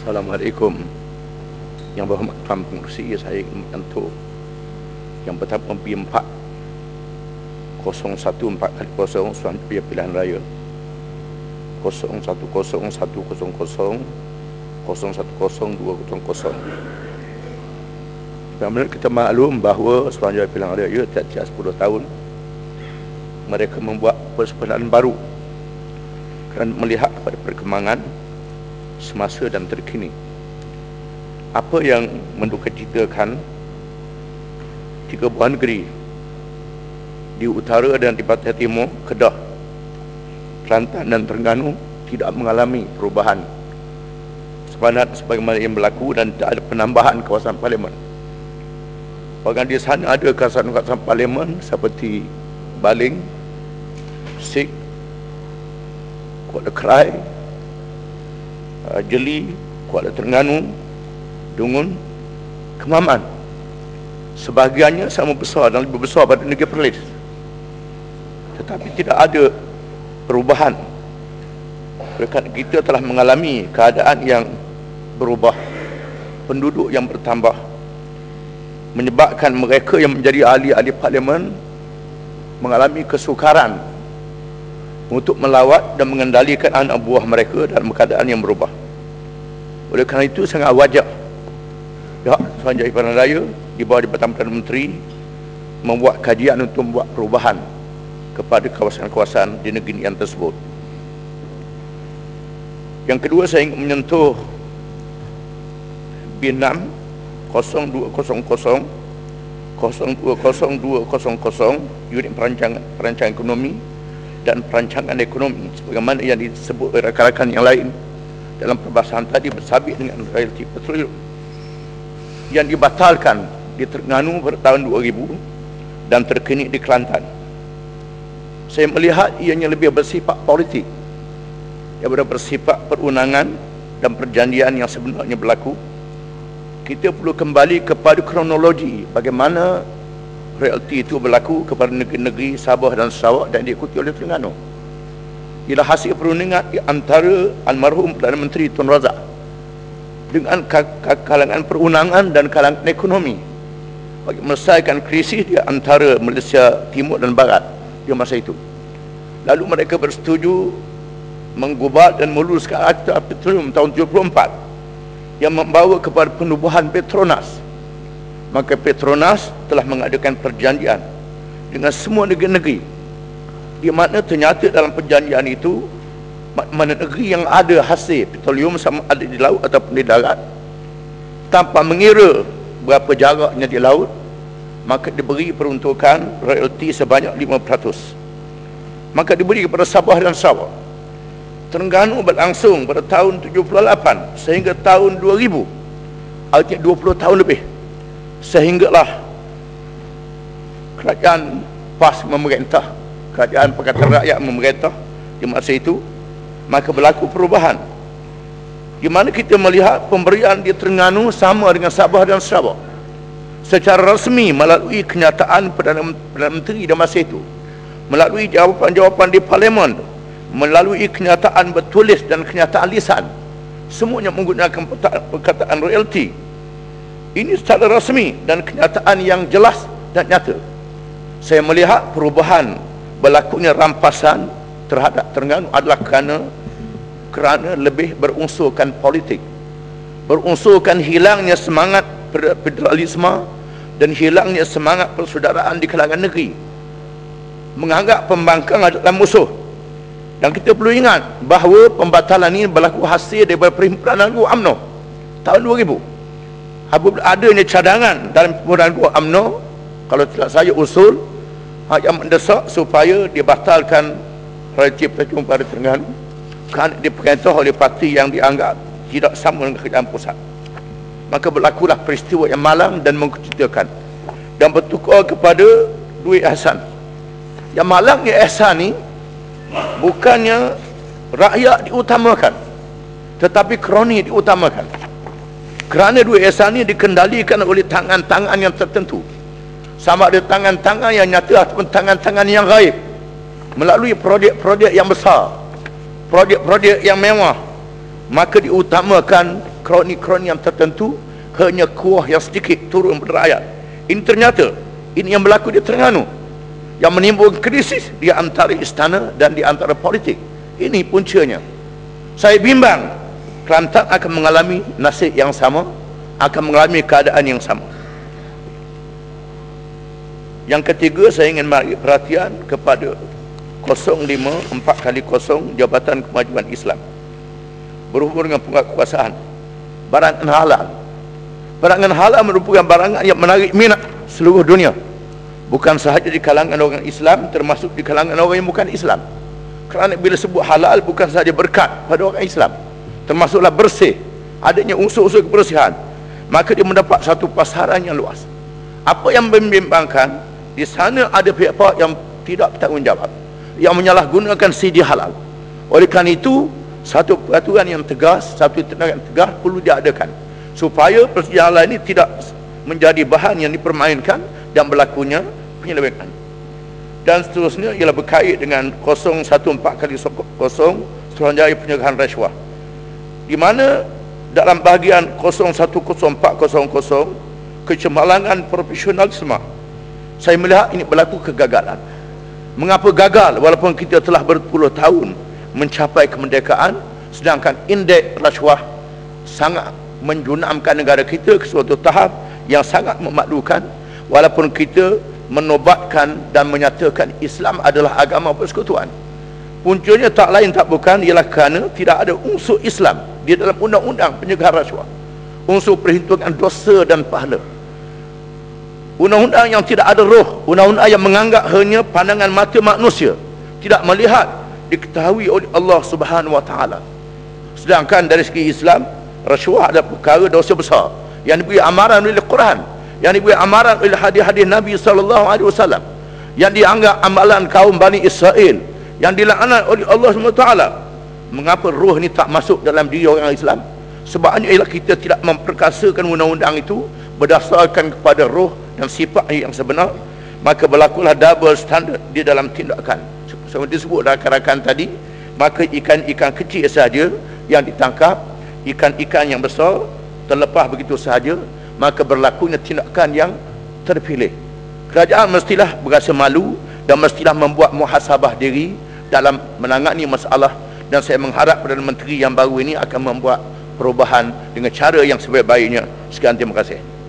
Assalamualaikum. Yang berhormat Tuan Pengerusi, saya ingin menyentuh yang pertama P4 0140 Suruhanjaya Pilihan Raya 010100 010200. Benar kita maklum bahawa Suruhanjaya Pilihan Raya tiap-tiap 10 tahun mereka membuat persempurnaan baru kerana melihat kepada perkembangan semasa dan terkini. Apa yang mendukacitakan 3 buah negeri di utara dan di bahagian timur, Kedah, Kelantan dan Terengganu tidak mengalami perubahan sebagaimana yang berlaku dan tidak ada penambahan kawasan parlimen. Bahkan di sana ada kawasan-kawasan parlimen seperti Baling, Sik, Kuala Kerai, Jeli, Kuala Terengganu, Dungun, Kemaman. Sebahagiannya sama besar dan lebih besar pada negeri Perlis, tetapi tidak ada perubahan. Kerana kita telah mengalami keadaan yang berubah, penduduk yang bertambah, menyebabkan mereka yang menjadi ahli-ahli parlimen mengalami kesukaran untuk melawat dan mengendalikan anak buah mereka dalam keadaan yang berubah. Oleh kerana itu sangat wajar pihak Suruhanjaya Pilihan Raya di bawah Jabatan Perdana Menteri membuat kajian untuk membuat perubahan kepada kawasan-kawasan di negeri yang tersebut. Yang kedua, saya ingin menyentuh B6 0200 020200 unit perancangan ekonomi dan perancangan ekonomi sebagaimana yang disebut oleh rakan-rakan yang lain dalam perbahasan tadi, bersabit dengan royalti petroleum yang dibatalkan di Terengganu pada tahun 2000 dan terkini di Kelantan. Saya melihat ianya lebih bersifat politik daripada bersifat perundangan dan perjanjian yang sebenarnya berlaku. Kita perlu kembali kepada kronologi bagaimana royalti itu berlaku kepada negeri-negeri Sabah dan Sarawak dan diikuti oleh Terengganu. Ialah hasil perundingan antara almarhum Perdana Menteri Tun Razak dengan kalangan perundangan dan kalangan ekonomi bagi menyelesaikan krisis di antara Malaysia Timur dan Barat di masa itu. Lalu mereka bersetuju menggubal dan meluluskan Akta Petroleum tahun 74 yang membawa kepada penubuhan Petronas. Maka Petronas telah mengadakan perjanjian dengan semua negeri-negeri, di mana ternyata dalam perjanjian itu mana negeri yang ada hasil petroleum sama ada di laut ataupun di darat, tanpa mengira berapa jaraknya di laut, maka diberi peruntukan royalti sebanyak 5%. Maka diberi kepada Sabah dan Sarawak. Terengganu berlangsung pada tahun 78 sehingga tahun 2000, artinya 20 tahun lebih, sehinggalah kerajaan PAS memerintah, kerajaan Pakatan Rakyat memerintah di masa itu. Maka berlaku perubahan di mana kita melihat pemberian di Terengganu sama dengan Sabah dan Sarawak secara rasmi melalui kenyataan Perdana Menteri di masa itu, melalui jawapan-jawapan di Parlimen, melalui kenyataan bertulis dan kenyataan lisan, semuanya menggunakan perkataan royalti. Ini secara rasmi dan kenyataan yang jelas dan nyata. Saya melihat perubahan berlakunya rampasan terhadap Terengganu adalah kerana lebih berunsurkan politik, berunsurkan hilangnya semangat federalisme dan hilangnya semangat persaudaraan di kalangan negeri, menganggap pembangkang adalah musuh. Dan kita perlu ingat bahawa pembatalan ini berlaku hasil daripada perhimpunan UMNO tahun 2000. Apabila adanya cadangan dalam perhimpunan UMNO, kalau tidak saya usul yang mendesak supaya dibatalkan royalti petroleum pada Terengganu kerana diperintah oleh parti yang dianggap tidak sama dengan kerajaan pusat. Maka berlakulah peristiwa yang malang dan mengkecitakan dan bertukar kepada duit ihsan. Yang malangnya ihsan ni bukannya rakyat diutamakan, tetapi kroni diutamakan. Kerana duit ihsan ni dikendalikan oleh tangan-tangan yang tertentu, sama ada tangan-tangan yang nyata ataupun tangan-tangan yang gaib, melalui projek-projek yang besar, projek-projek yang mewah, maka diutamakan kroni-kroni yang tertentu, hanya kuah yang sedikit turun pada rakyat. Ini ternyata ini yang berlaku di Terengganu, yang menimbulkan krisis di antara istana dan di antara politik. Ini puncanya. Saya bimbang Kelantan akan mengalami nasib yang sama, akan mengalami keadaan yang sama. Yang ketiga, saya ingin beri perhatian kepada 054x0 Jabatan Kemajuan Islam berhubung dengan penguasaan barangan halal. Barangan halal merupakan barangan yang menarik minat seluruh dunia, bukan sahaja di kalangan orang Islam, termasuk di kalangan orang yang bukan Islam. Kerana bila sebut halal, bukan sahaja berkat pada orang Islam, termasuklah bersih, adanya unsur-unsur kebersihan, maka dia mendapat satu pasaran yang luas. Apa yang membimbangkan, di sana ada pihak-pihak yang tidak bertanggungjawab, yang menyalahgunakan CD halal. Oleh kerana itu, satu peraturan yang tegas, satu tindakan yang tegas perlu diadakan, supaya persialan ini tidak menjadi bahan yang dipermainkan dan berlakunya penyelewengan. Dan seterusnya ialah berkait dengan 014x0 Suruhanjaya Pencegahan Rasuah, di mana dalam bahagian 010400 kecemalangan profesionalisme, saya melihat ini berlaku kegagalan. Mengapa gagal walaupun kita telah berpuluh tahun mencapai kemerdekaan, sedangkan indeks rasuah sangat menjunamkan negara kita ke suatu tahap yang sangat memaklukan, walaupun kita menobatkan dan menyatakan Islam adalah agama persekutuan. Puncanya tak lain tak bukan ialah kerana tidak ada unsur Islam di dalam undang-undang pencegahan rasuah, unsur perhitungan dosa dan pahala. Undang-undang yang tidak ada roh, undang-undang yang menganggap hanya pandangan mata manusia, tidak melihat diketahui oleh Allah Subhanahu wa taala. Sedangkan dari segi Islam, rasuah adalah perkara dosa besar yang diberi amaran oleh Quran, yang diberi amaran oleh hadis-hadis Nabi SAW, yang dianggap amalan kaum Bani Israel, yang dilaknat oleh Allah SWT. Mengapa roh ni tak masuk dalam diri orang Islam? Sebabnya ialah kita tidak memperkasakan undang-undang itu berdasarkan kepada roh dan sifat yang sebenar, maka berlakulah double standard di dalam tindakan. Seperti disebut rakan-rakan tadi, maka ikan-ikan kecil sahaja yang ditangkap, ikan-ikan yang besar terlepas begitu sahaja, maka berlakunya tindakan yang terpilih. Kerajaan mestilah berasa malu dan mestilah membuat muhasabah diri dalam menangani masalah, dan saya mengharap Perdana Menteri yang baru ini akan membuat perubahan dengan cara yang sebaik-baiknya. Sekian, terima kasih.